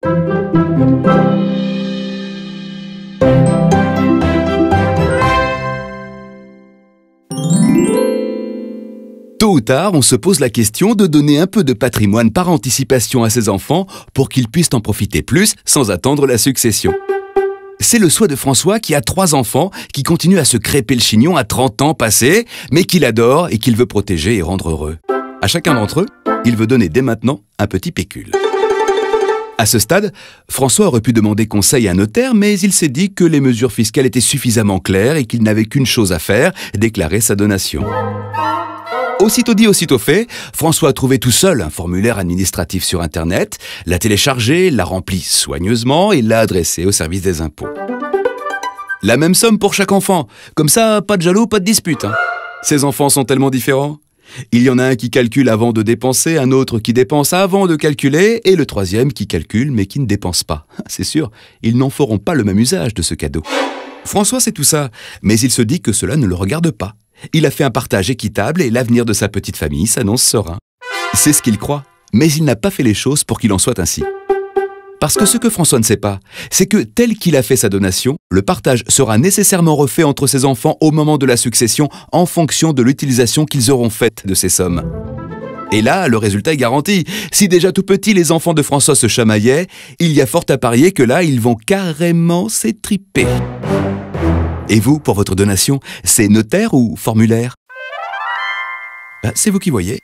Tôt ou tard, on se pose la question de donner un peu de patrimoine par anticipation à ses enfants pour qu'ils puissent en profiter plus sans attendre la succession. C'est le souhait de François qui a 3 enfants, qui continue à se crêper le chignon à 30 ans passés, mais qu'il adore et qu'il veut protéger et rendre heureux. À chacun d'entre eux, il veut donner dès maintenant un petit pécule. À ce stade, François aurait pu demander conseil à un notaire, mais il s'est dit que les mesures fiscales étaient suffisamment claires et qu'il n'avait qu'une chose à faire, déclarer sa donation. Aussitôt dit, aussitôt fait, François a trouvé tout seul un formulaire administratif sur Internet, l'a téléchargé, l'a rempli soigneusement et l'a adressé au service des impôts. La même somme pour chaque enfant. Comme ça, pas de jaloux, pas de dispute. Ces enfants sont tellement différents. Il y en a un qui calcule avant de dépenser, un autre qui dépense avant de calculer, et le troisième qui calcule mais qui ne dépense pas. C'est sûr, ils n'en feront pas le même usage de ce cadeau. François sait tout ça, mais il se dit que cela ne le regarde pas. Il a fait un partage équitable et l'avenir de sa petite famille s'annonce serein. C'est ce qu'il croit, mais il n'a pas fait les choses pour qu'il en soit ainsi. Parce que ce que François ne sait pas, c'est que tel qu'il a fait sa donation, le partage sera nécessairement refait entre ses enfants au moment de la succession en fonction de l'utilisation qu'ils auront faite de ces sommes. Et là, le résultat est garanti. Si déjà tout petit les enfants de François se chamaillaient, il y a fort à parier que là, ils vont carrément s'étriper. Et vous, pour votre donation, c'est notaire ou formulaire? C'est vous qui voyez.